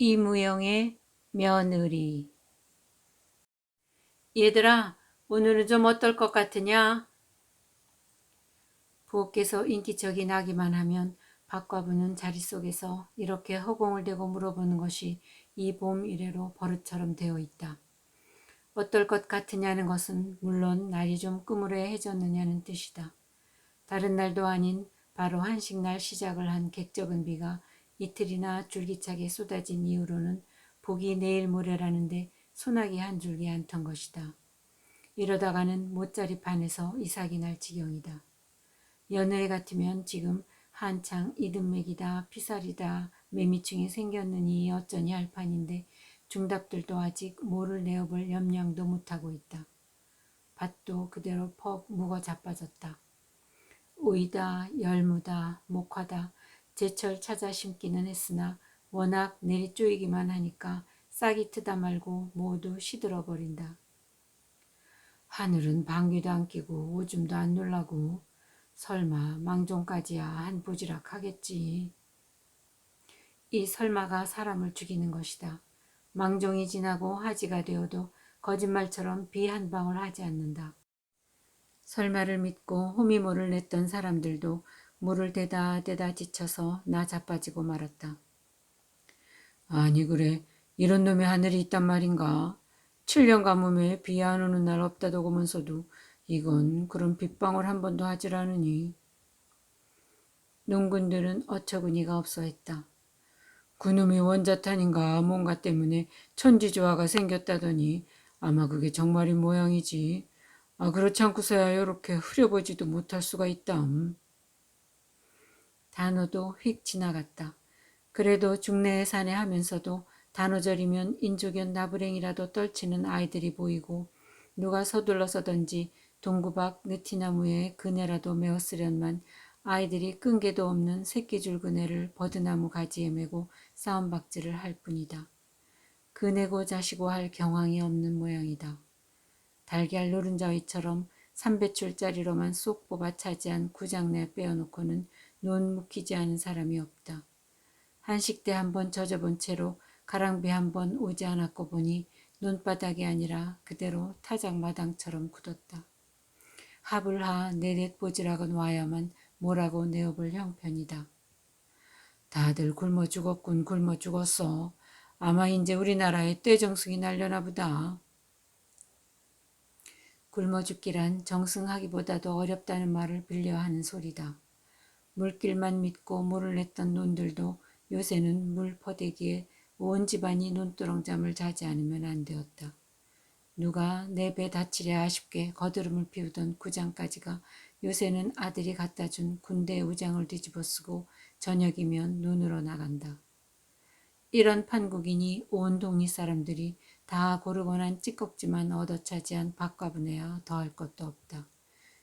이무영의 며느리. 얘들아, 오늘은 좀 어떨 것 같으냐? 부엌에서 인기척이 나기만 하면 박과부는 자리 속에서 이렇게 허공을 대고 물어보는 것이 이 봄 이래로 버릇처럼 되어 있다. 어떨 것 같으냐는 것은 물론 날이 좀 꾸무레해졌느냐는 뜻이다. 다른 날도 아닌 바로 한식날 시작을 한 객적은 비가 이틀이나 줄기차게 쏟아진 이후로는 복이 내일 모레라는데 소나기 한 줄기 안 턴 것이다. 이러다가는 못자리 판에서 이삭이 날 지경이다. 연애 같으면 지금 한창 이듬맥이다 피살이다 매미충이 생겼느니 어쩌니 할 판인데 중답들도 아직 모를 내어볼 염량도 못하고 있다. 밭도 그대로 퍽 묵어 자빠졌다. 오이다, 열무다, 목화다, 제철 찾아 심기는 했으나 워낙 내리 쪼이기만 하니까 싹이 트다 말고 모두 시들어 버린다. 하늘은 방귀도 안 끼고 오줌도 안 놀라고 설마 망종까지야 한 부지락 하겠지. 이 설마가 사람을 죽이는 것이다. 망종이 지나고 하지가 되어도 거짓말처럼 비 한 방울 하지 않는다. 설마를 믿고 호미모를 냈던 사람들도 물을 대다 지쳐서 나 자빠지고 말았다. 아니 그래, 이런 놈의 하늘이 있단 말인가? 7년 가뭄에 비 안 오는 날 없다더고 면서도 이건 그런 빗방울 한 번도 하질 않으니. 농군들은 어처구니가 없어 했다. 그놈이 원자탄인가 뭔가 때문에 천지조화가 생겼다더니 아마 그게 정말인 모양이지. 그렇지 않고서야 이렇게 흐려보지도 못할 수가 있담. 단어도 휙 지나갔다. 그래도 중내에 사내 하면서도 단오절이면 인조견 나부랭이라도 떨치는 아이들이 보이고 누가 서둘러서든지 동구박 느티나무에 그네라도 메었으련만 아이들이 끈개도 없는 새끼줄 그네를 버드나무 가지에 메고 싸움박질을 할 뿐이다. 그네고 자시고 할 경황이 없는 모양이다. 달걀 노른자위처럼 3배출짜리로만 쏙 뽑아 차지한 구장내 빼어놓고는 논 묵히지 않은 사람이 없다. 한식대 한번 젖어본 채로 가랑비 한번 오지 않았고 보니 논바닥이 아니라 그대로 타작마당처럼 굳었다. 합을 하 내넷 보지락은 와야만 뭐라고 내어볼 형편이다. 다들 굶어 죽었군 굶어 죽었어. 아마 이제 우리나라에 떼정승이 날려나 보다. 굶어 죽기란 정승하기보다도 어렵다는 말을 빌려하는 소리다. 물길만 믿고 물을 냈던 논들도 요새는 물 퍼대기에 온 집안이 논두렁잠을 자지 않으면 안 되었다. 누가 내 배 다치랴 싶게 거드름을 피우던 구장까지가 요새는 아들이 갖다준 군대 우장을 뒤집어쓰고 저녁이면 논으로 나간다. 이런 판국이니 온 동리 사람들이 다 고르고 난 찌꺽지만 얻어차지한 밥과분에야 더할 것도 없다.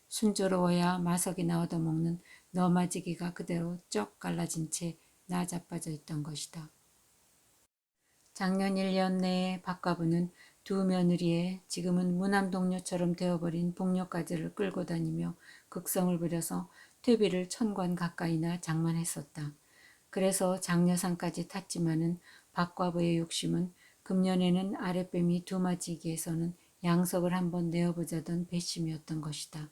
순조로워야 마석이나 얻어먹는 너마지기가 그대로 쩍 갈라진 채 나자빠져 있던 것이다. 작년 1년 내에 박과부는 두 며느리에 지금은 무남동료처럼 되어버린 복녀까지를 끌고 다니며 극성을 부려서 퇴비를 1000관 가까이나 장만했었다. 그래서 장려상까지 탔지만은 박과부의 욕심은 금년에는 아랫뱀이 두마지기에서는 양석을 한번 내어보자던 배심이었던 것이다.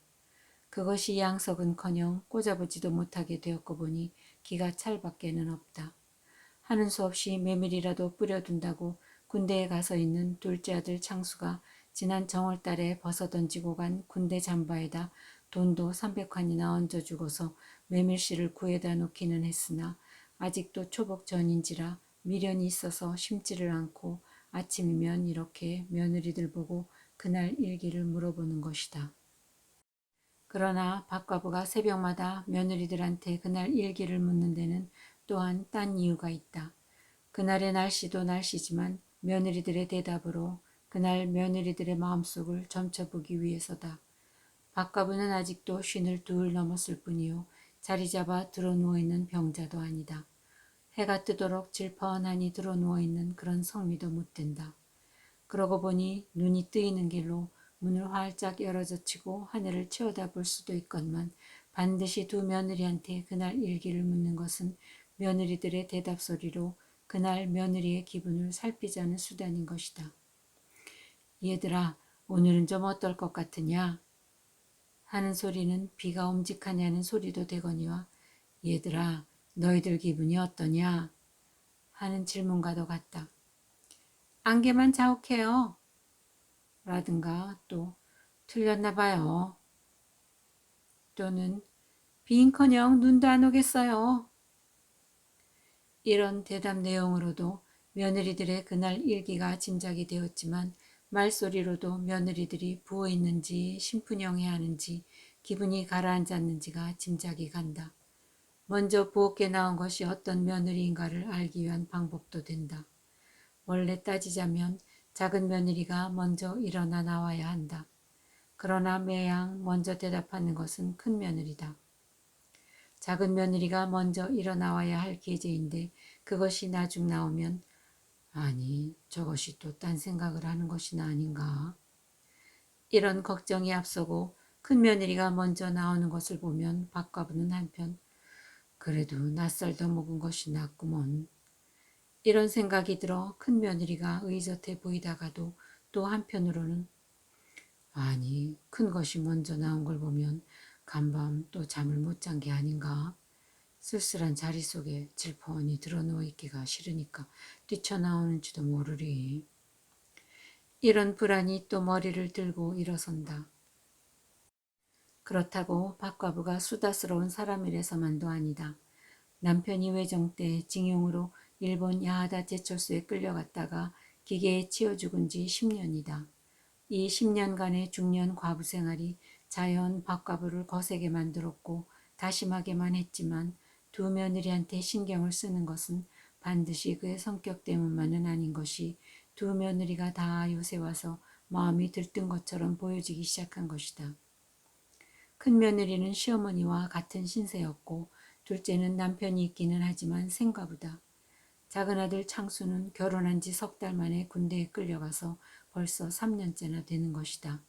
그것이 양석은커녕 꽂아보지도 못하게 되었고 보니 기가 찰밖에는 없다. 하는 수 없이 메밀이라도 뿌려둔다고 군대에 가서 있는 둘째 아들 창수가 지난 정월달에 벗어던지고 간 군대 잠바에다 돈도 300환이나 얹어주고서 메밀씨를 구해다 놓기는 했으나 아직도 초복 전인지라 미련이 있어서 심지를 않고 아침이면 이렇게 며느리들 보고 그날 일기를 물어보는 것이다. 그러나 박과부가 새벽마다 며느리들한테 그날 일기를 묻는 데는 또한 딴 이유가 있다. 그날의 날씨도 날씨지만 며느리들의 대답으로 그날 며느리들의 마음속을 점쳐보기 위해서다. 박과부는 아직도 52 넘었을 뿐이요. 자리 잡아 드러누워있는 병자도 아니다. 해가 뜨도록 질펀하니 드러누워있는 그런 성미도 못 된다. 그러고 보니 눈이 뜨이는 길로 문을 활짝 열어젖히고 하늘을 치어다볼 수도 있건만 반드시 두 며느리한테 그날 일기를 묻는 것은 며느리들의 대답 소리로 그날 며느리의 기분을 살피자는 수단인 것이다. 얘들아, 오늘은 좀 어떨 것 같으냐? 하는 소리는 비가 옴직하냐는 소리도 되거니와 얘들아, 너희들 기분이 어떠냐? 하는 질문과도 같다. 안개만 자욱해요. 라든가 또 틀렸나 봐요. 또는 비인커녕 눈도 안 오겠어요. 이런 대답 내용으로도 며느리들의 그날 일기가 짐작이 되었지만 말소리로도 며느리들이 부어있는지 심푼영해하는지 기분이 가라앉았는지가 짐작이 간다. 먼저 부엌에 나온 것이 어떤 며느리인가를 알기 위한 방법도 된다. 원래 따지자면 작은 며느리가 먼저 일어나 나와야 한다. 그러나 매양 먼저 대답하는 것은 큰 며느리다. 작은 며느리가 먼저 일어나와야 할 계제인데 그것이 나중 나오면 아니 저것이 또 딴 생각을 하는 것이나 아닌가. 이런 걱정이 앞서고 큰 며느리가 먼저 나오는 것을 보면 박과부는 한편 그래도 낯살 더 먹은 것이 낫구먼. 이런 생각이 들어 큰 며느리가 의젓해 보이다가도 또 한편으로는 아니 큰 것이 먼저 나온 걸 보면 간밤 또 잠을 못 잔 게 아닌가. 쓸쓸한 자리 속에 질펀히 드러누워 있기가 싫으니까 뛰쳐나오는지도 모르리. 이런 불안이 또 머리를 들고 일어선다. 그렇다고 박과부가 수다스러운 사람이라서만도 아니다. 남편이 외정 때 징용으로 일본 야하다 제철소에 끌려갔다가 기계에 치여 죽은 지 10년이다. 이 10년간의 중년 과부 생활이 자연 박과부를 거세게 만들었고 다심하게만 했지만 두 며느리한테 신경을 쓰는 것은 반드시 그의 성격 때문만은 아닌 것이 두 며느리가 다 요새 와서 마음이 들뜬 것처럼 보여지기 시작한 것이다. 큰 며느리는 시어머니와 같은 신세였고 둘째는 남편이 있기는 하지만 생과부다. 작은 아들 창수는 결혼한 지 석 달 만에 군대에 끌려가서 벌써 3년째나 되는 것이다.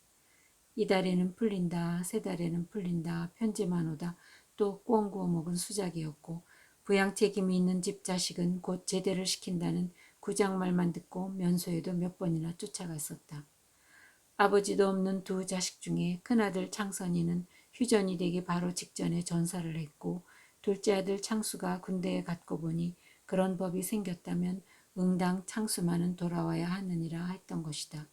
이달에는 풀린다, 세 달에는 풀린다, 편지만 오다 또 꽁 구워 먹은 수작이었고 부양 책임이 있는 집 자식은 곧 제대를 시킨다는 구장말만 듣고 면소에도 몇 번이나 쫓아갔었다. 아버지도 없는 두 자식 중에 큰아들 창선이는 휴전이 되기 바로 직전에 전사를 했고 둘째 아들 창수가 군대에 갔고 보니 그런 법이 생겼다면 응당 창수만은 돌아와야 하느니라 했던 것이다.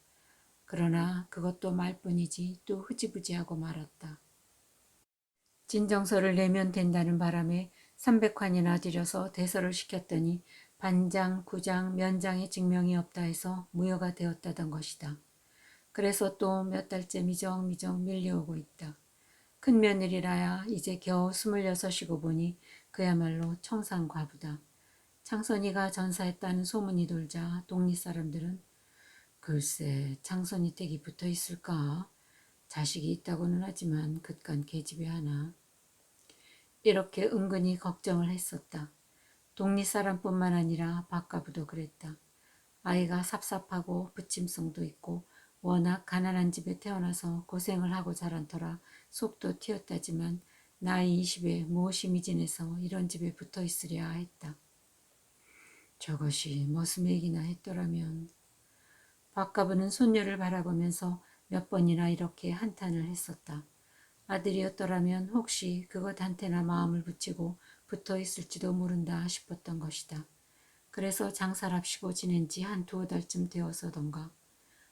그러나 그것도 말뿐이지 또 흐지부지하고 말았다. 진정서를 내면 된다는 바람에 300환이나 들여서 대서를 시켰더니 반장, 구장, 면장의 증명이 없다 해서 무효가 되었다던 것이다. 그래서 또 몇 달째 미적미적 밀려오고 있다. 큰 며느리라야 이제 겨우 26이고 보니 그야말로 청산과부다. 창선이가 전사했다는 소문이 돌자 동리 사람들은 글쎄 창선이 댁이 붙어 있을까? 자식이 있다고는 하지만 그깟 계집애 하나. 이렇게 은근히 걱정을 했었다. 동리 사람뿐만 아니라 박가부도 그랬다. 아이가 삽삽하고 부침성도 있고 워낙 가난한 집에 태어나서 고생을 하고 자란 터라 속도 튀었다지만 나이 20에 무엇이 미진해서 이런 집에 붙어 있으랴 했다. 저것이 머스맥이나 했더라면. 박가부는 손녀를 바라보면서 몇 번이나 이렇게 한탄을 했었다. 아들이었더라면 혹시 그것한테나 마음을 붙이고 붙어 있을지도 모른다 싶었던 것이다. 그래서 장사랍시고 지낸 지 한 두어 달쯤 되어서던가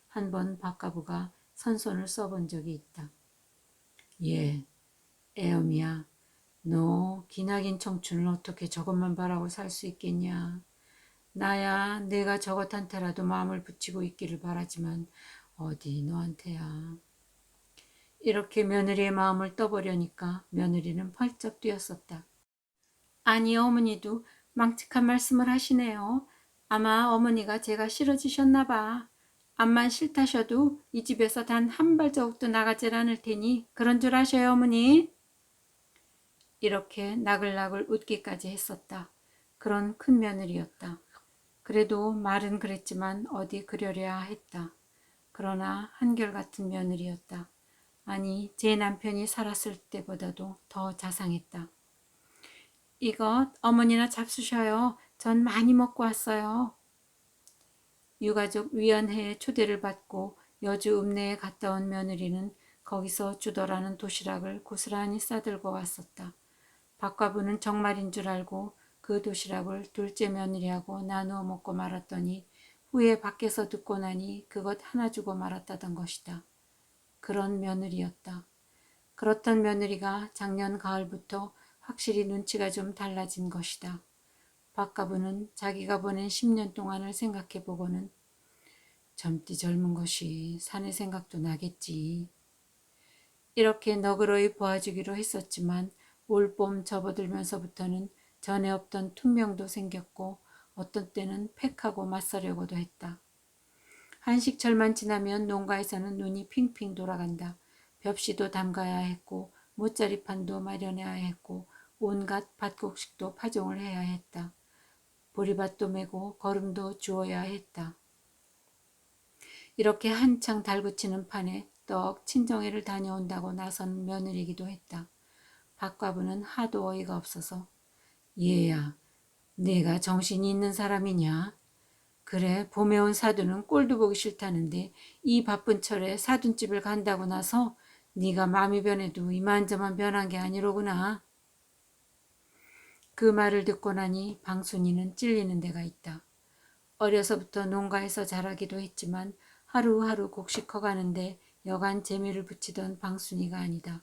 한 번 박가부가 선손을 써본 적이 있다. 예, 애엄이야. 너 기나긴 청춘을 어떻게 저것만 바라고 살 수 있겠냐. 나야 내가 저것한테라도 마음을 붙이고 있기를 바라지만 어디 너한테야. 이렇게 며느리의 마음을 떠보려니까 며느리는 펄쩍 뛰었었다. 아니 어머니도 망측한 말씀을 하시네요. 아마 어머니가 제가 싫어지셨나 봐. 암만 싫다셔도 이 집에서 단 한 발자국도 나가질 않을 테니 그런 줄 아셔요 어머니. 이렇게 나글나글 웃기까지 했었다. 그런 큰 며느리였다. 그래도 말은 그랬지만 어디 그러랴 했다. 그러나 한결같은 며느리였다. 아니 제 남편이 살았을 때보다도 더 자상했다. 이것 어머니나 잡수셔요. 전 많이 먹고 왔어요. 유가족 위안회에 초대를 받고 여주 읍내에 갔다 온 며느리는 거기서 주더라는 도시락을 고스란히 싸들고 왔었다. 박과부는 정말인 줄 알고 그 도시락을 둘째 며느리하고 나누어 먹고 말았더니 후에 밖에서 듣고 나니 그것 하나 주고 말았다던 것이다. 그런 며느리였다. 그렇던 며느리가 작년 가을부터 확실히 눈치가 좀 달라진 것이다. 박가부는 자기가 보낸 10년 동안을 생각해보고는 젊디 젊은 것이 사내 생각도 나겠지. 이렇게 너그러이 보아주기로 했었지만 올봄 접어들면서부터는 전에 없던 퉁명도 생겼고 어떤 때는 팩하고 맞서려고도 했다. 한식철만 지나면 농가에서는 눈이 핑핑 돌아간다. 벽시도 담가야 했고 모짜리판도 마련해야 했고 온갖 밭곡식도 파종을 해야 했다. 보리밭도 메고 거름도 주어야 했다. 이렇게 한창 달구치는 판에 떡 친정회를 다녀온다고 나선 며느리기도 했다. 박과부는 하도 어이가 없어서 얘야, 내가 정신이 있는 사람이냐? 그래, 봄에 온 사돈은 꼴도 보기 싫다는데 이 바쁜 철에 사돈집을 간다고 나서 네가 마음이 변해도 이만저만 변한 게 아니로구나. 그 말을 듣고 나니 방순이는 찔리는 데가 있다. 어려서부터 농가에서 자라기도 했지만 하루하루 곡식 커가는데 여간 재미를 붙이던 방순이가 아니다.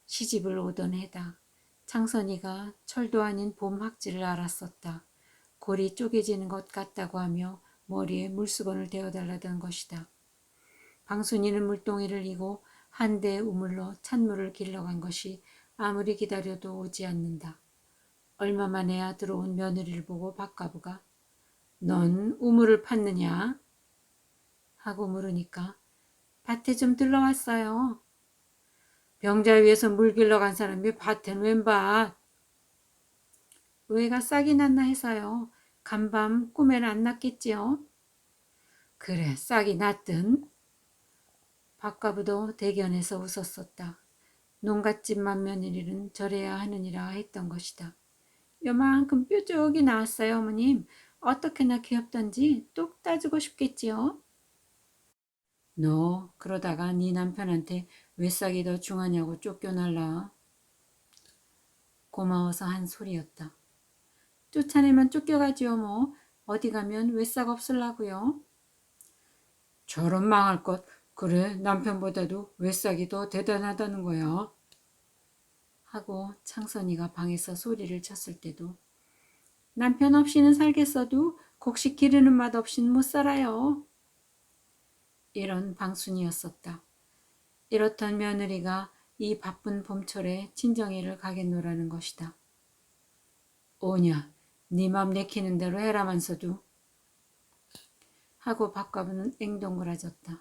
시집을 오던 해다. 창선이가 철도 아닌 봄 학지를 알았었다. 골이 쪼개지는 것 같다고 하며 머리에 물수건을 대어달라던 것이다. 방순이는 물동이를 이고 한 대 우물로 찬물을 길러간 것이 아무리 기다려도 오지 않는다. 얼마 만에야 들어온 며느리를 보고 박가부가 넌 우물을 팠느냐? 하고 물으니까 밭에 좀 들러왔어요. 병자 위에서 물 길러간 사람이 밭엔 웬 밭? 외가 싹이 났나 해서요. 간밤 꿈에는 안 났겠지요. 그래, 싹이 났든. 박가부도 대견해서 웃었었다. 농갓집만 며느리는 저래야 하느니라 했던 것이다. 요만큼 뾰족이 나왔어요, 어머님. 어떻게나 귀엽던지 똑 따주고 싶겠지요. 너 그러다가 네 남편한테 왜 싹이 더 중하냐고 쫓겨날라. 고마워서 한 소리였다. 쫓아내면 쫓겨가지요 뭐. 어디 가면 왜 싹 없을라고요. 저런 망할 것. 그래, 남편보다도 왜 싹이 더 대단하다는 거야. 하고 창선이가 방에서 소리를 쳤을 때도 남편 없이는 살겠어도 곡식 기르는 맛 없이는 못 살아요. 이런 방순이었었다. 이렇던 며느리가 이 바쁜 봄철에 친정회를 가겠노라는 것이다. 오냐, 네 맘 내키는 대로 해라만서도. 하고 박과부는 앵동그라졌다.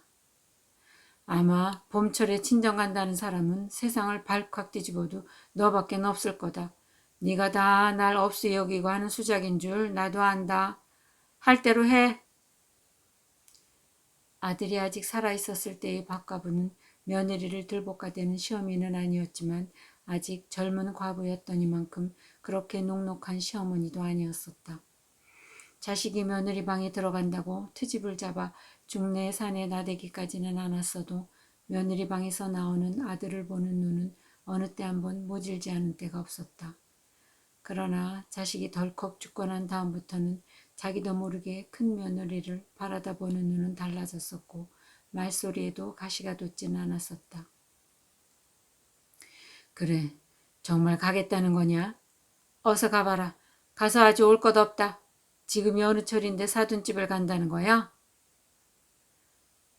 아마 봄철에 친정 간다는 사람은 세상을 발칵 뒤집어도 너밖엔 없을 거다. 네가 다 날 없이 여기고 하는 수작인 줄 나도 안다. 할 대로 해. 아들이 아직 살아있었을 때의 박과부는 며느리를 들볶아대는 시어미는 아니었지만 아직 젊은 과부였더니만큼 그렇게 녹록한 시어머니도 아니었었다. 자식이 며느리 방에 들어간다고 트집을 잡아 중내 산에 나대기까지는 않았어도 며느리 방에서 나오는 아들을 보는 눈은 어느 때 한번 모질지 않은 때가 없었다. 그러나 자식이 덜컥 죽고 난 다음부터는 자기도 모르게 큰 며느리를 바라다 보는 눈은 달라졌었고 말소리에도 가시가 돋지는 않았었다. 그래, 정말 가겠다는 거냐? 어서 가봐라. 가서 아주 올 것 없다. 지금이 어느 철인데 사돈집을 간다는 거야?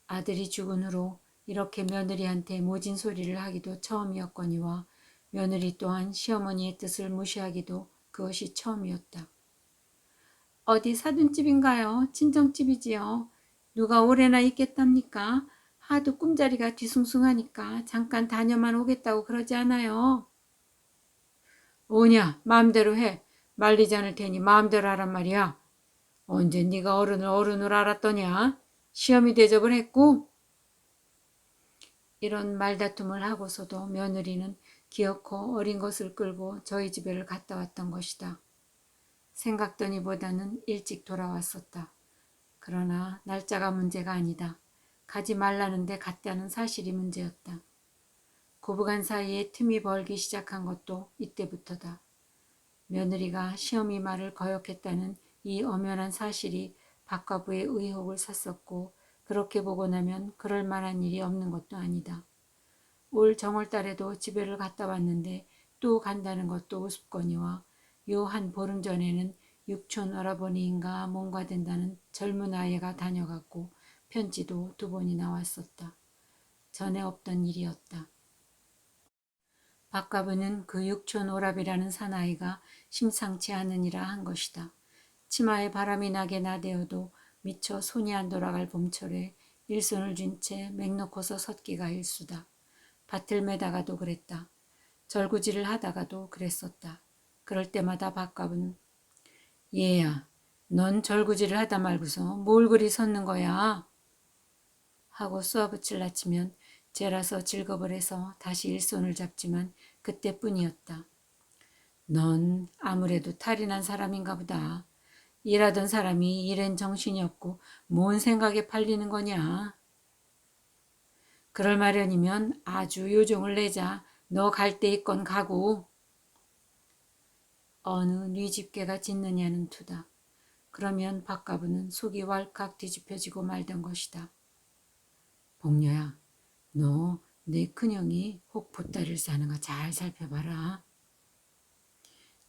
아들이 죽은 후로 이렇게 며느리한테 모진 소리를 하기도 처음이었거니와 며느리 또한 시어머니의 뜻을 무시하기도 그것이 처음이었다. 어디 사돈집인가요? 친정집이지요. 누가 오래나 있겠답니까? 하도 꿈자리가 뒤숭숭하니까 잠깐 다녀만 오겠다고 그러지 않아요. 오냐, 마음대로 해. 말리지 않을 테니 마음대로 하란 말이야. 언제 네가 어른을 알았더냐? 시험이 대접을 했고? 이런 말다툼을 하고서도 며느리는 기어코 어린 것을 끌고 저희 집에를 갔다 왔던 것이다. 생각더니보다는 일찍 돌아왔었다. 그러나 날짜가 문제가 아니다. 가지 말라는데 갔다는 사실이 문제였다. 고부간 사이에 틈이 벌기 시작한 것도 이때부터다. 며느리가 시어미 말을 거역했다는 이 엄연한 사실이 박과부의 의혹을 샀었고 그렇게 보고 나면 그럴 만한 일이 없는 것도 아니다. 올 정월달에도 집에를 갔다 왔는데 또 간다는 것도 우습거니와 요 한 보름 전에는 육촌 오라버니인가 뭔가 된다는 젊은 아이가 다녀갔고 편지도 2번이나 왔었다. 전에 없던 일이었다. 박가부는 그 육촌 오랍이라는 사나이가 심상치 않으니라 한 것이다. 치마에 바람이 나게 나대어도 미처 손이 안 돌아갈 봄철에 일손을 쥔 채 맥 놓고서 섰기가 일수다. 밭을 매다가도 그랬다. 절구질을 하다가도 그랬었다. 그럴 때마다 박갑은 얘야, 넌 절구질을 하다 말고서 뭘 그리 섰는 거야? 하고 쏘아붙일라 치면 쟤라서 즐겁을 해서 다시 일손을 잡지만 그때뿐이었다. 넌 아무래도 탈이 난 사람인가 보다. 일하던 사람이 일엔 정신이 없고 뭔 생각에 팔리는 거냐? 그럴 마련이면 아주 요정을 내자. 너 갈 데 있건 가고. 어느 네 집게가 짖느냐는 투다. 그러면 박가부는 속이 왈칵 뒤집혀지고 말던 것이다. 복녀야, 너 내 큰형이 혹 보따리를 싸는 거 잘 살펴봐라.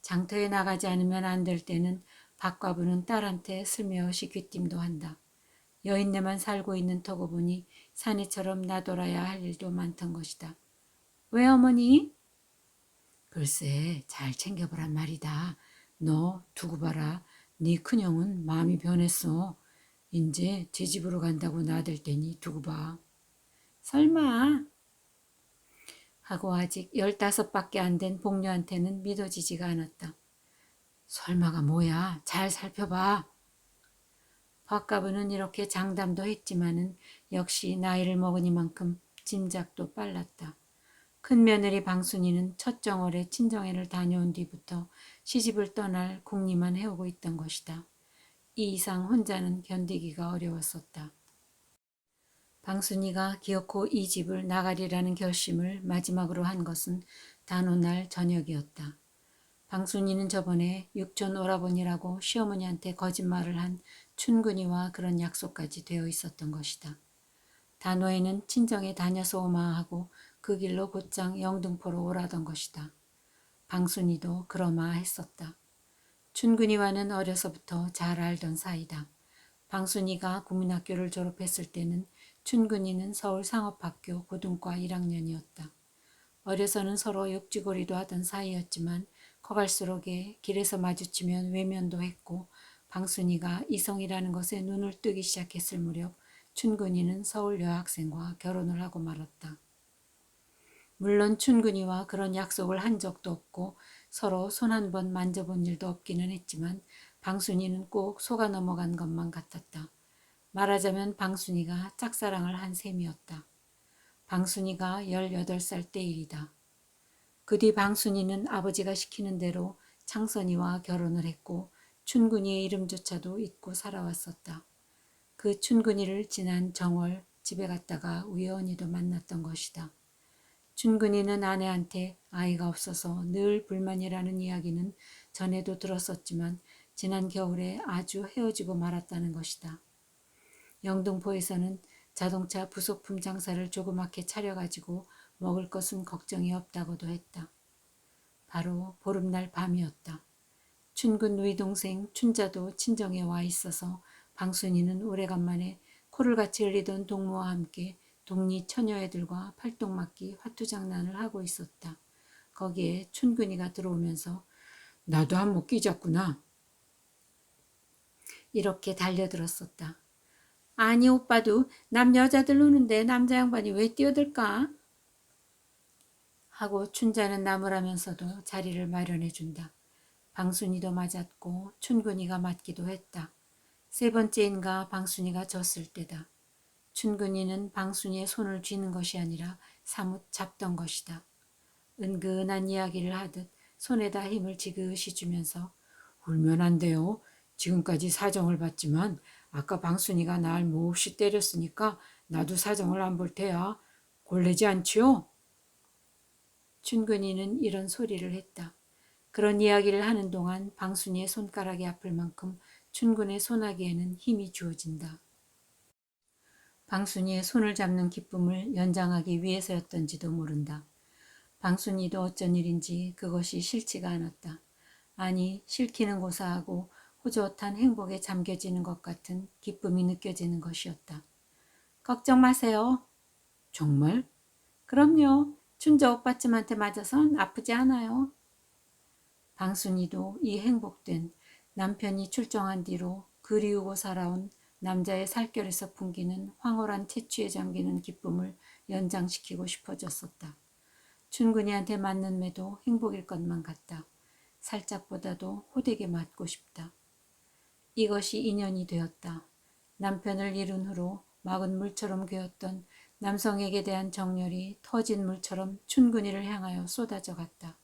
장터에 나가지 않으면 안 될 때는 박과부는 딸한테 슬며시 귀띔도 한다. 여인네만 살고 있는 터고 보니 사내처럼 나돌아야 할 일도 많던 것이다. 왜 어머니? 글쎄 잘 챙겨보란 말이다. 너 두고 봐라. 네 큰형은 마음이 변했어. 이제 제 집으로 간다고 나댈 테니 두고 봐. 설마 하고 아직 15밖에 안 된 복녀한테는 믿어지지가 않았다. 설마가 뭐야. 잘 살펴봐. 박가부는 이렇게 장담도 했지만은 역시 나이를 먹으니만큼 짐작도 빨랐다. 큰 며느리 방순이는 첫 정월에 친정애를 다녀온 뒤부터 시집을 떠날 궁리만 해오고 있던 것이다. 이 이상 혼자는 견디기가 어려웠었다. 방순이가 기어코 이 집을 나가리라는 결심을 마지막으로 한 것은 단오날 저녁이었다. 방순이는 저번에 육촌 오라버니라고 시어머니한테 거짓말을 한 춘근이와 그런 약속까지 되어 있었던 것이다. 단오에는 친정에 다녀서 오마 하고 그 길로 곧장 영등포로 오라던 것이다. 방순이도 그러마 했었다. 춘근이와는 어려서부터 잘 알던 사이다. 방순이가 국민학교를 졸업했을 때는 춘근이는 서울상업학교 고등과 1학년이었다. 어려서는 서로 욕지거리도 하던 사이였지만 커갈수록에 길에서 마주치면 외면도 했고 방순이가 이성이라는 것에 눈을 뜨기 시작했을 무렵 춘근이는 서울 여학생과 결혼을 하고 말았다. 물론 춘근이와 그런 약속을 한 적도 없고 서로 손 한 번 만져본 일도 없기는 했지만 방순이는 꼭 속아 넘어간 것만 같았다. 말하자면 방순이가 짝사랑을 한 셈이었다. 방순이가 18살 때 일이다. 그 뒤 방순이는 아버지가 시키는 대로 창선이와 결혼을 했고 춘근이의 이름조차도 잊고 살아왔었다. 그 춘근이를 지난 정월 집에 갔다가 우연히도 만났던 것이다. 춘근이는 아내한테 아이가 없어서 늘 불만이라는 이야기는 전에도 들었었지만 지난 겨울에 아주 헤어지고 말았다는 것이다. 영등포에서는 자동차 부속품 장사를 조그맣게 차려가지고 먹을 것은 걱정이 없다고도 했다. 바로 보름날 밤이었다. 춘근 누이 동생 춘자도 친정에 와 있어서 방순이는 오래간만에 코를 같이 흘리던 동무와 함께 동리 처녀애들과 팔뚝맞기 화투장난을 하고 있었다. 거기에 춘근이가 들어오면서 나도 한몫 끼졌구나. 이렇게 달려들었었다. 아니 오빠도 남 여자들 노는데 남자 양반이 왜 뛰어들까? 하고 춘자는 나무라면서도 자리를 마련해준다. 방순이도 맞았고 춘근이가 맞기도 했다. 3번째인가 방순이가 졌을 때다. 춘근이는 방순이의 손을 쥐는 것이 아니라 사뭇 잡던 것이다. 은근한 이야기를 하듯 손에다 힘을 지그시 주면서 울면 안 돼요. 지금까지 사정을 봤지만 아까 방순이가 날 몹시 때렸으니까 나도 사정을 안 볼 테야. 골래지 않지요? 춘근이는 이런 소리를 했다. 그런 이야기를 하는 동안 방순이의 손가락이 아플 만큼 춘근의 손아귀에는 힘이 주어진다. 방순이의 손을 잡는 기쁨을 연장하기 위해서였던지도 모른다. 방순이도 어쩐 일인지 그것이 싫지가 않았다. 아니, 싫기는 고사하고 호젓한 행복에 잠겨지는 것 같은 기쁨이 느껴지는 것이었다. 걱정 마세요. 정말? 그럼요. 춘자 오빠쯤한테 맞아선 아프지 않아요. 방순이도 이 행복된 남편이 출정한 뒤로 그리우고 살아온 남자의 살결에서 풍기는 황홀한 채취에 잠기는 기쁨을 연장시키고 싶어졌었다. 춘근이한테 맞는 매도 행복일 것만 같다. 살짝보다도 호되게 맞고 싶다. 이것이 인연이 되었다. 남편을 잃은 후로 막은 물처럼 괴었던 남성에게 대한 정열이 터진 물처럼 춘근이를 향하여 쏟아져 갔다.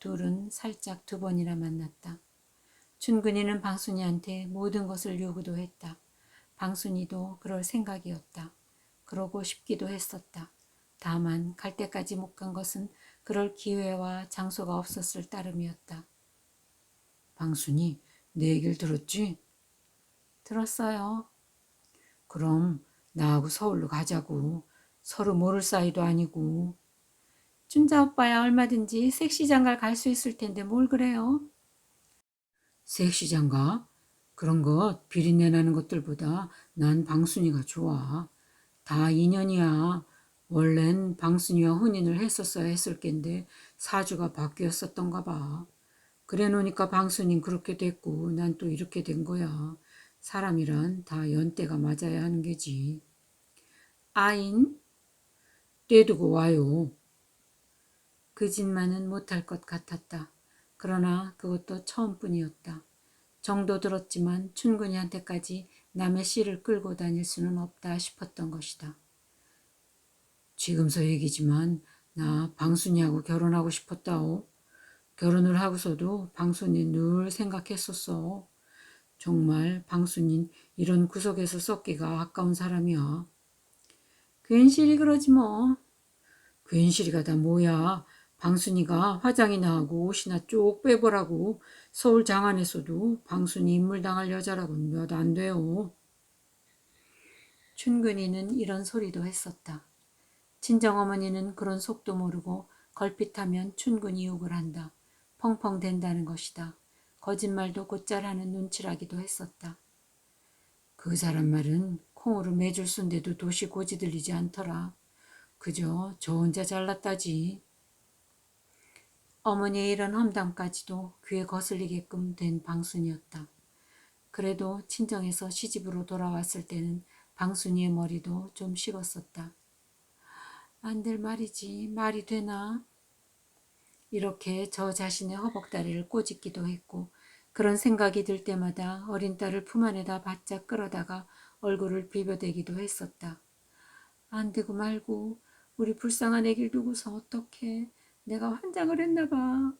둘은 살짝 두 번이나 만났다. 춘근이는 방순이한테 모든 것을 요구도 했다. 방순이도 그럴 생각이었다. 그러고 싶기도 했었다. 다만 갈 때까지 못 간 것은 그럴 기회와 장소가 없었을 따름이었다. 방순이, 내 얘기를 들었지? 들었어요. 그럼 나하고 서울로 가자고. 서로 모를 사이도 아니고. 춘자 오빠야 얼마든지 섹시장가 갈 수 있을 텐데 뭘 그래요? 섹시장가? 그런 것 비린내 나는 것들보다 난 방순이가 좋아. 다 인연이야. 원래는 방순이와 혼인을 했었어야 했을 겐데 사주가 바뀌었었던가 봐. 그래 놓으니까 방순이는 그렇게 됐고 난 또 이렇게 된 거야. 사람이란 다 연때가 맞아야 하는 게지. 아인? 떼두고 와요. 그 짓만은 못할 것 같았다. 그러나 그것도 처음뿐이었다. 정도 들었지만 춘근이한테까지 남의 씨를 끌고 다닐 수는 없다 싶었던 것이다. 지금서 얘기지만 나 방순이하고 결혼하고 싶었다오. 결혼을 하고서도 방순이 늘 생각했었어. 정말 방순인 이런 구석에서 썩기가 아까운 사람이야. 괜시리 그러지 뭐. 괜시리가 다 뭐야. 방순이가 화장이나 하고 옷이나 쭉 빼보라고 서울 장안에서도 방순이 인물당할 여자라고는 몇 안 돼요. 춘근이는 이런 소리도 했었다. 친정어머니는 그런 속도 모르고 걸핏하면 춘근이 욕을 한다. 펑펑 된다는 것이다. 거짓말도 곧잘 하는 눈치라기도 했었다. 그 사람 말은 콩으로 매줄 순데도 도시 고지 들리지 않더라. 그저 저 혼자 잘났다지. 어머니의 이런 험담까지도 귀에 거슬리게끔 된 방순이었다. 그래도 친정에서 시집으로 돌아왔을 때는 방순이의 머리도 좀 식었었다. 안 될 말이지 말이 되나? 이렇게 저 자신의 허벅다리를 꼬집기도 했고 그런 생각이 들 때마다 어린 딸을 품 안에다 바짝 끌어다가 얼굴을 비벼대기도 했었다. 안 되고 말고 우리 불쌍한 애길 두고서 어떡해. 내가 환장을 했나 봐.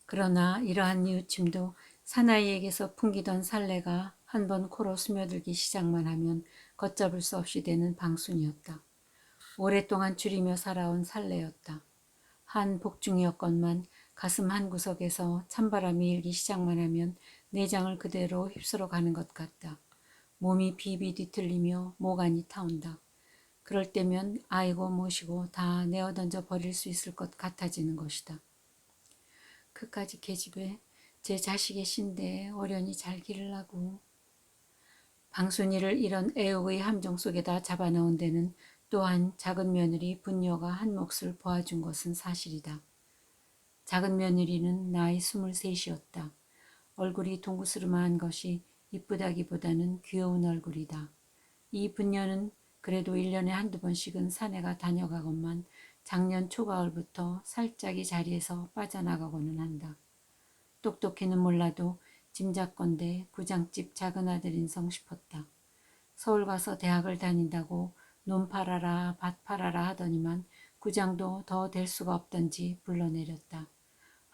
그러나 이러한 뉘우침도 사나이에게서 풍기던 살레가 한 번 코로 스며들기 시작만 하면 걷잡을 수 없이 되는 방순이었다. 오랫동안 줄이며 살아온 살레였다. 한 복중이었건만 가슴 한구석에서 찬바람이 일기 시작만 하면 내장을 그대로 휩쓸어 가는 것 같다. 몸이 비비 뒤틀리며 모간이 타온다. 그럴 때면 아이고 모시고 다 내어던져 버릴 수 있을 것 같아지는 것이다. 그까짓 계집애 제 자식의 신데 어련히 잘 기르려고. 방순이를 이런 애욕의 함정 속에다 잡아넣은 데는 또한 작은 며느리 분녀가 한 몫을 보아준 것은 사실이다. 작은 며느리는 나이 23이었다. 얼굴이 동구스름한 것이 이쁘다기보다는 귀여운 얼굴이다. 이 분녀는 그래도 1년에 한두 번씩은 산에가 다녀가건만 작년 초가을부터 살짝이 자리에서 빠져나가고는 한다. 똑똑히는 몰라도 짐작건대 부장집 작은 아들인성 싶었다. 서울 가서 대학을 다닌다고 논 팔아라 밭 팔아라 하더니만 구장도 더 될 수가 없던지 불러내렸다.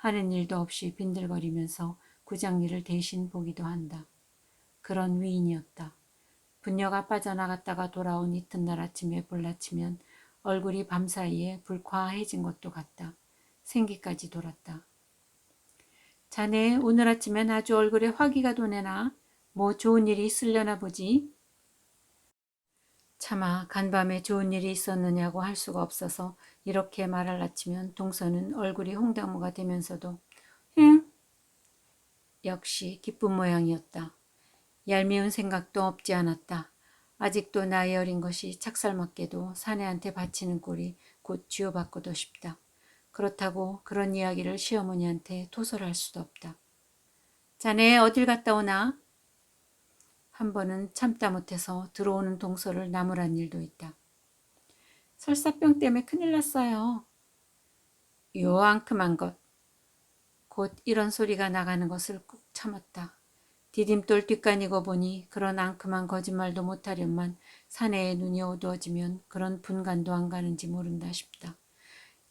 하는 일도 없이 빈들거리면서 구장일을 대신 보기도 한다. 그런 위인이었다. 분녀가 빠져나갔다가 돌아온 이튿날 아침에 볼라치면 얼굴이 밤사이에 불쾌해진 것도 같다. 생기까지 돌았다. 자네 오늘 아침엔 아주 얼굴에 화기가 도네나. 뭐 좋은 일이 있으려나 보지? 차마 간밤에 좋은 일이 있었느냐고 할 수가 없어서 이렇게 말을 마치면 동서는 얼굴이 홍당무가 되면서도 응? 역시 기쁜 모양이었다. 얄미운 생각도 없지 않았다. 아직도 나이 어린 것이 착살맞게도 사내한테 바치는 꼴이 곧 쥐어받고도 싶다. 그렇다고 그런 이야기를 시어머니한테 토설할 수도 없다. 자네 어딜 갔다 오나? 한 번은 참다 못해서 들어오는 동서를 나무란 일도 있다. 설사병 때문에 큰일 났어요. 요 앙큼한 것. 곧 이런 소리가 나가는 것을 꾹 참았다. 디딤돌 뒷간이고 보니 그런 앙큼한 거짓말도 못하련만 사내의 눈이 어두워지면 그런 분간도 안 가는지 모른다 싶다.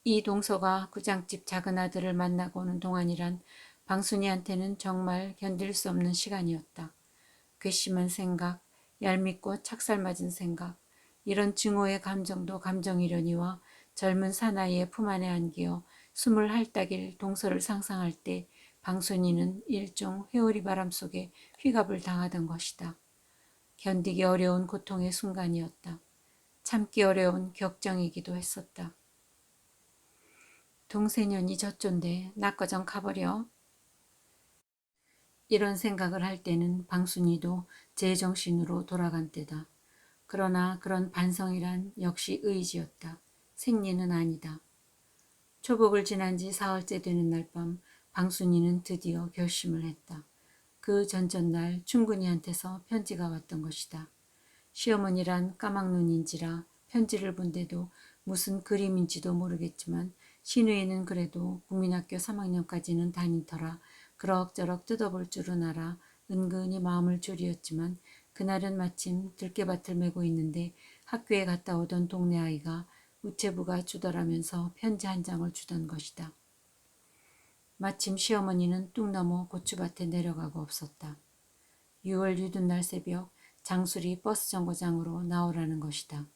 이 동서가 구장집 작은 아들을 만나고 오는 동안이란 방순이한테는 정말 견딜 수 없는 시간이었다. 괘씸한 생각, 얄밉고 착살맞은 생각, 이런 증오의 감정도 감정이려니와 젊은 사나이의 품 안에 안기어 숨을 핥다길 동서를 상상할 때 방순이는 일종 회오리 바람 속에 휘갑을 당하던 것이다. 견디기 어려운 고통의 순간이었다. 참기 어려운 격정이기도 했었다. 동세년이 저쫀데 나꺼정 가버려. 이런 생각을 할 때는 방순이도 제정신으로 돌아간 때다. 그러나 그런 반성이란 역시 의지였다. 생리는 아니다. 초복을 지난 지 사흘째 되는 날 밤 방순이는 드디어 결심을 했다. 그 전전날 충근이한테서 편지가 왔던 것이다. 시어머니란 까막눈인지라 편지를 본데도 무슨 그림인지도 모르겠지만 신우이는 그래도 국민학교 3학년까지는 다닌 터라 그럭저럭 뜯어볼 줄은 알아 은근히 마음을 졸이었지만 그날은 마침 들깨밭을 메고 있는데 학교에 갔다 오던 동네 아이가 우체부가 주더라면서 편지 한 장을 주던 것이다. 마침 시어머니는 뚝 넘어 고추밭에 내려가고 없었다. 6월 유둔날 새벽 장술이 버스 정거장으로 나오라는 것이다.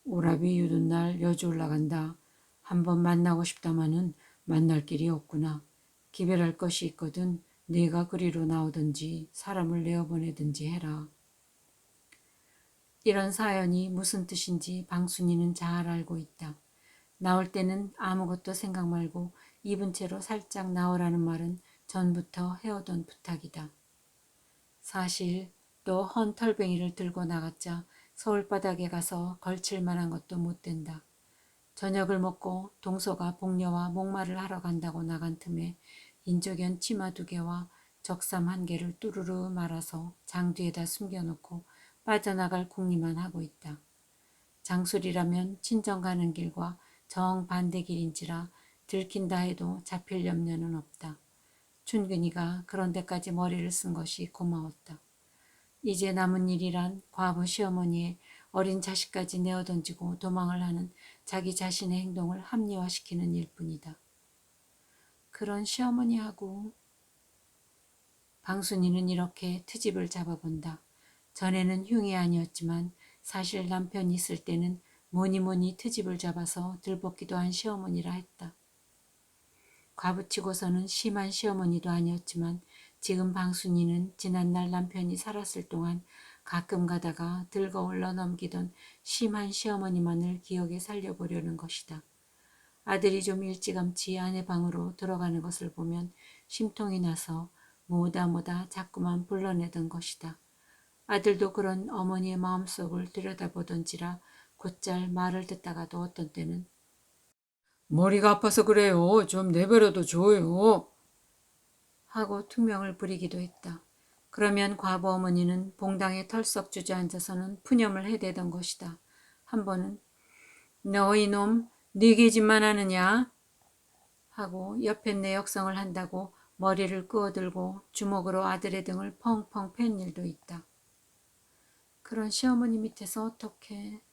오라비 유둔날 여주 올라간다. 한번 만나고 싶다마는 만날 길이 없구나. 기별할 것이 있거든 네가 그리로 나오든지 사람을 내어보내든지 해라. 이런 사연이 무슨 뜻인지 방순이는 잘 알고 있다. 나올 때는 아무것도 생각 말고 입은 채로 살짝 나오라는 말은 전부터 해오던 부탁이다. 사실 또 헌 털뱅이를 들고 나갔자 서울바닥에 가서 걸칠 만한 것도 못 된다. 저녁을 먹고 동서가 복녀와 목마를 하러 간다고 나간 틈에 인조견 치마 2개와 적삼 1개를 뚜루루 말아서 장 뒤에다 숨겨놓고 빠져나갈 궁리만 하고 있다. 장술이라면 친정 가는 길과 정반대 길인지라 들킨다 해도 잡힐 염려는 없다. 춘근이가 그런 데까지 머리를 쓴 것이 고마웠다. 이제 남은 일이란 과부 시어머니의 어린 자식까지 내어던지고 도망을 하는 자기 자신의 행동을 합리화시키는 일뿐이다. 그런 시어머니하고 방순이는 이렇게 트집을 잡아본다. 전에는 흉이 아니었지만 사실 남편이 있을 때는 뭐니 트집을 잡아서 들볶기도 한 시어머니라 했다. 과부치고서는 심한 시어머니도 아니었지만 지금 방순이는 지난날 남편이 살았을 동안 가끔 가다가 들거울러 넘기던 심한 시어머니만을 기억에 살려보려는 것이다. 아들이 좀 일찌감치 아내 방으로 들어가는 것을 보면 심통이 나서 뭐다 자꾸만 불러내던 것이다. 아들도 그런 어머니의 마음속을 들여다보던지라 곧잘 말을 듣다가도 어떤 때는 머리가 아파서 그래요. 좀 내버려도 줘요. 하고 투명을 부리기도 했다. 그러면 과부 어머니는 봉당에 털썩 주저앉아서는 푸념을 해대던 것이다. 한 번은 너 이놈 네 계집만 하느냐? 하고 옆에 내역성을 한다고 머리를 끄어들고 주먹으로 아들의 등을 펑펑 팬 일도 있다. 그런 시어머니 밑에서 어떻게...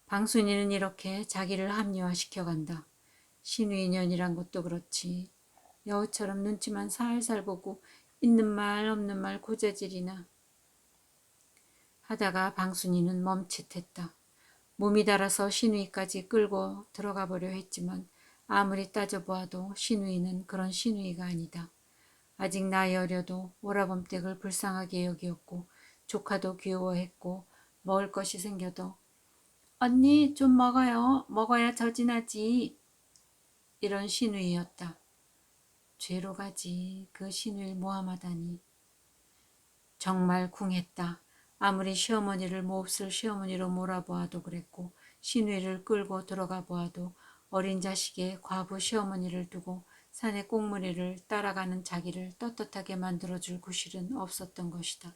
방순이는 이렇게 자기를 합리화시켜간다. 신우인연이란 것도 그렇지. 여우처럼 눈치만 살살 보고 있는 말 없는 말 고자질이나 하다가 방순이는 멈칫했다. 몸이 달아서 신우이까지 끌고 들어가 보려 했지만 아무리 따져보아도 신우이는 그런 신우이가 아니다. 아직 나이 어려도 오라범댁을 불쌍하게 여기었고 조카도 귀여워했고 먹을 것이 생겨도 언니 좀 먹어요. 먹어야 저진하지. 이런 신우이였다. 죄로 가지 그 신우이를 모함하다니. 정말 궁했다. 아무리 시어머니를 몹쓸 시어머니로 몰아보아도 그랬고 신우이를 끌고 들어가 보아도 어린 자식의 과부 시어머니를 두고 산의 꽁무니를 따라가는 자기를 떳떳하게 만들어줄 구실은 없었던 것이다.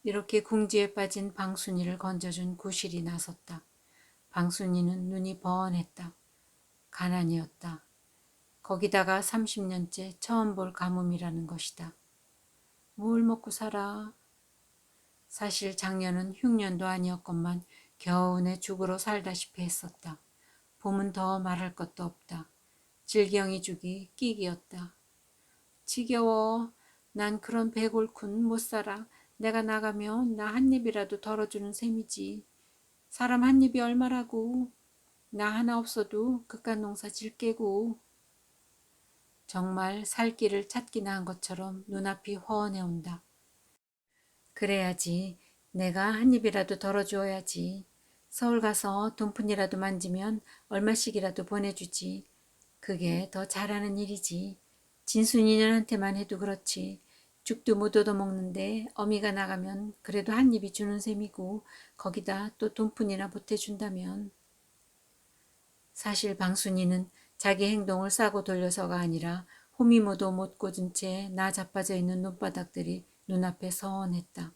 이렇게 궁지에 빠진 방순이를 건져준 구실이 나섰다. 방순이는 눈이 번했다. 가난이었다. 거기다가 30년째 처음 볼 가뭄이라는 것이다. 뭘 먹고 살아? 사실 작년은 흉년도 아니었건만 겨우내 죽으로 살다시피 했었다. 봄은 더 말할 것도 없다. 질경이 죽이 끼기였다. 지겨워. 난 그런 배골쿤 못 살아. 내가 나가면 나 한 입이라도 덜어주는 셈이지. 사람 한 입이 얼마라고. 나 하나 없어도 그깟 농사 질게고. 정말 살 길을 찾기나 한 것처럼 눈앞이 훤해 온다. 그래야지. 내가 한 입이라도 덜어주어야지. 서울 가서 돈푼이라도 만지면 얼마씩이라도 보내주지. 그게 더 잘하는 일이지. 진순이년한테만 해도 그렇지. 죽도 못 얻어먹는데 어미가 나가면 그래도 한 입이 주는 셈이고 거기다 또 돈푼이나 보태준다면. 사실 방순이는 자기 행동을 싸고 돌려서가 아니라 호미모도 못 꽂은 채 나 자빠져 있는 눈바닥들이 눈앞에 서원했다.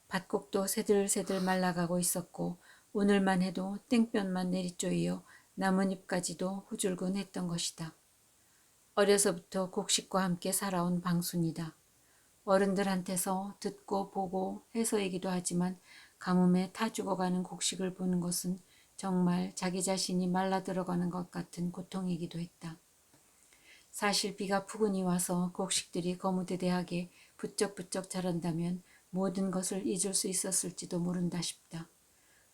밭곡도 새들새들 말라가고 있었고 오늘만 해도 땡볕만 내리쪼이어 나뭇잎까지도 후줄근했던 것이다. 어려서부터 곡식과 함께 살아온 방순이다. 어른들한테서 듣고 보고 해서이기도 하지만 가뭄에 타 죽어가는 곡식을 보는 것은 정말 자기 자신이 말라 들어가는 것 같은 고통이기도 했다. 사실 비가 푸근히 와서 곡식들이 거무대대하게 부쩍부쩍 자란다면 모든 것을 잊을 수 있었을지도 모른다 싶다.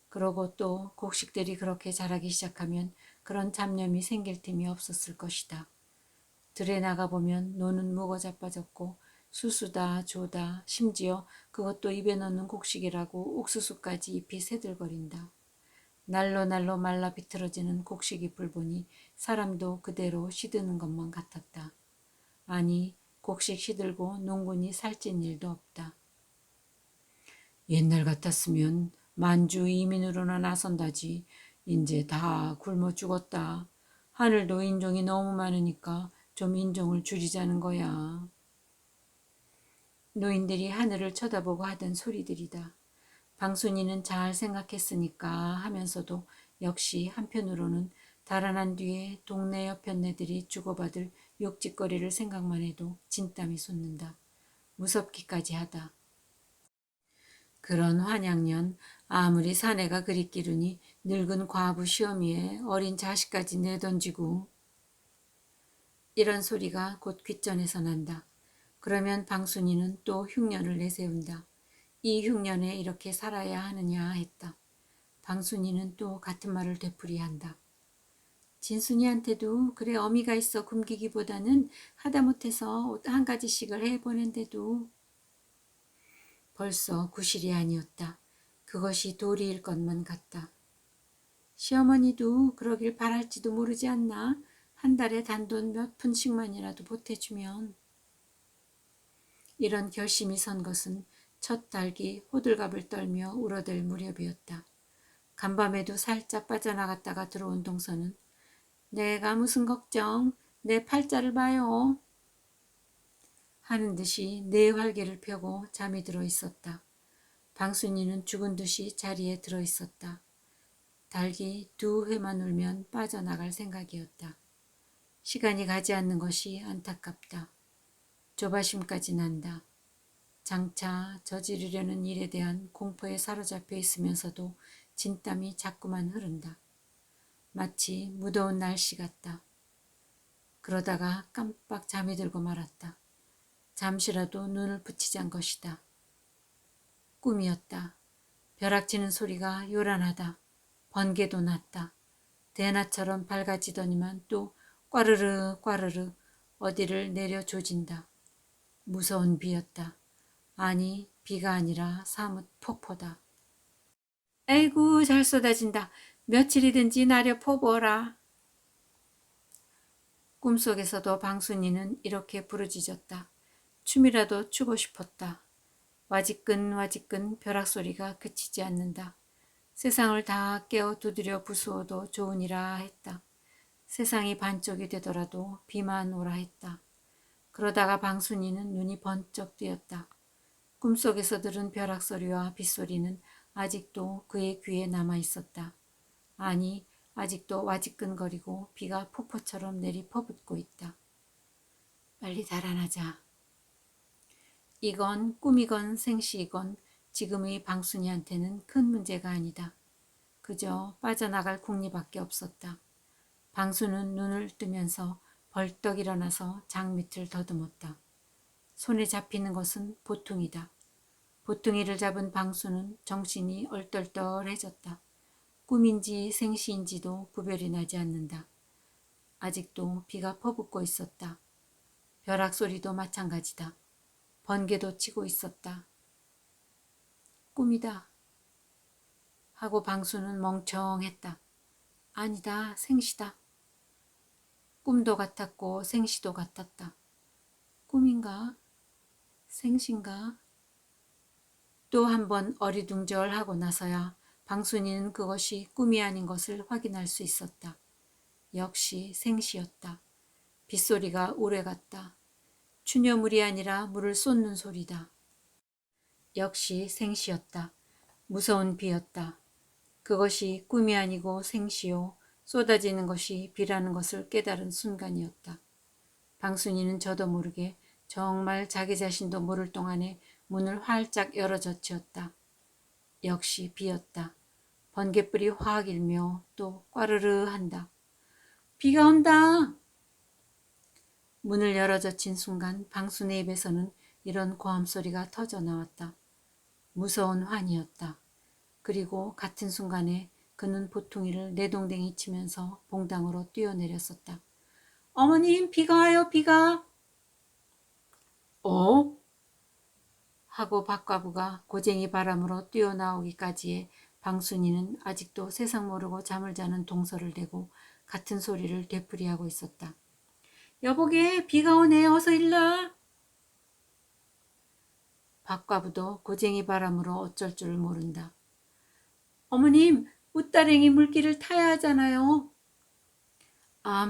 그러고 또 곡식들이 그렇게 자라기 시작하면 그런 잡념이 생길 틈이 없었을 것이다. 들에 나가보면 노는 무거 자빠졌고 수수다 조다 심지어 그것도 입에 넣는 곡식이라고 옥수수까지 잎이 새들거린다. 날로 말라 비틀어지는 곡식잎을 보니 사람도 그대로 시드는 것만 같았다. 아니 곡식 시들고 농군이 살찐 일도 없다. 옛날 같았으면 만주 이민으로나 나선다지. 인제 다 굶어 죽었다. 하늘도 인종이 너무 많으니까 좀 인종을 줄이자는 거야. 노인들이 하늘을 쳐다보고 하던 소리들이다. 방순이는 잘 생각했으니까 하면서도 역시 한편으로는 달아난 뒤에 동네 여편네들이 주고받을 욕짓거리를 생각만 해도 진땀이 솟는다. 무섭기까지 하다. 그런 환양년 아무리 사내가 그리 끼르니 늙은 과부 시어미에 어린 자식까지 내던지고 이런 소리가 곧 귓전에서 난다. 그러면 방순이는 또 흉년을 내세운다. 이 흉년에 이렇게 살아야 하느냐 했다. 방순이는 또 같은 말을 되풀이한다. 진순이한테도 그래 어미가 있어 굶기기보다는 하다못해서 옷 한 가지씩을 해보낸데도 벌써 구실이 아니었다. 그것이 도리일 것만 같다. 시어머니도 그러길 바랄지도 모르지 않나? 한 달에 단돈 몇 푼씩만이라도 보태주면. 이런 결심이 선 것은 첫 닭이 호들갑을 떨며 울어댈 무렵이었다. 간밤에도 살짝 빠져나갔다가 들어온 동서는 내가 무슨 걱정, 내 팔자를 봐요. 하는 듯이 네 활개를 펴고 잠이 들어 있었다. 방순이는 죽은 듯이 자리에 들어 있었다. 닭이 두 회만 울면 빠져나갈 생각이었다. 시간이 가지 않는 것이 안타깝다. 조바심까지 난다. 장차 저지르려는 일에 대한 공포에 사로잡혀 있으면서도 진땀이 자꾸만 흐른다. 마치 무더운 날씨 같다. 그러다가 깜빡 잠이 들고 말았다. 잠시라도 눈을 붙이잔 것이다. 꿈이었다. 벼락치는 소리가 요란하다. 번개도 났다. 대낮처럼 밝아지더니만 또 꽈르르 꽈르르 어디를 내려 조진다. 무서운 비였다. 아니, 비가 아니라 사뭇 폭포다. 에이구, 잘 쏟아진다. 며칠이든지 나려 퍼부어라. 꿈속에서도 방순이는 이렇게 부르짖었다. 춤이라도 추고 싶었다. 와지끈 와지끈 벼락소리가 그치지 않는다. 세상을 다 깨어 두드려 부수어도 좋으니라 했다. 세상이 반쪽이 되더라도 비만 오라 했다. 그러다가 방순이는 눈이 번쩍 뜨였다. 꿈속에서 들은 벼락소리와 빗소리는 아직도 그의 귀에 남아 있었다. 아니, 아직도 와지끈거리고 비가 폭포처럼 내리 퍼붓고 있다. 빨리 달아나자. 이건 꿈이건 생시이건 지금의 방순이한테는 큰 문제가 아니다. 그저 빠져나갈 궁리밖에 없었다. 방순은 눈을 뜨면서 벌떡 일어나서 장 밑을 더듬었다. 손에 잡히는 것은 보퉁이다. 보퉁이를 잡은 방순은 정신이 얼떨떨해졌다. 꿈인지 생시인지도 구별이 나지 않는다. 아직도 비가 퍼붓고 있었다. 벼락 소리도 마찬가지다. 번개도 치고 있었다. 꿈이다. 하고 방수는 멍청했다. 아니다, 생시다. 꿈도 같았고 생시도 같았다. 꿈인가? 생신가? 또 한 번 어리둥절하고 나서야 방순이는 그것이 꿈이 아닌 것을 확인할 수 있었다. 역시 생시였다. 빗소리가 오래갔다. 추녀물이 아니라 물을 쏟는 소리다. 역시 생시였다. 무서운 비였다. 그것이 꿈이 아니고 생시요 쏟아지는 것이 비라는 것을 깨달은 순간이었다. 방순이는 저도 모르게 정말 자기 자신도 모를 동안에 문을 활짝 열어젖히었다. 역시 비였다. 번갯불이 확 일며 또 꽈르르 한다. 비가 온다. 문을 열어젖힌 순간 방순의 입에서는 이런 고함소리가 터져 나왔다. 무서운 환희였다. 그리고 같은 순간에 그는 보퉁이를 내동댕이 치면서 봉당으로 뛰어내렸었다. 어머님, 비가 와요, 비가. 어? 하고 박과부가 고쟁이 바람으로 뛰어나오기까지의 방순이는 아직도 세상 모르고 잠을 자는 동서를 대고 같은 소리를 되풀이하고 있었다. 여보게, 비가 오네, 어서 일라. 박과부도 고쟁이 바람으로 어쩔 줄 모른다. 어머님, 웃다랭이 물길을 타야 하잖아요.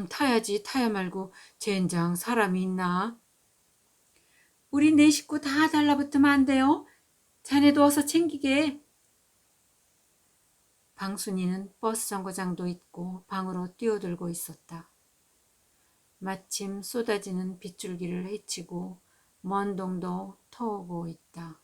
타야지, 타야 말고 젠장 사람이 있나? 우리 네 식구 다 달라붙으면 안 돼요? 자네도 어서 챙기게. 방순이는 버스 정거장도 있고 방으로 뛰어들고 있었다. 마침 쏟아지는 빗줄기를 헤치고 먼 동도 터오고 있다.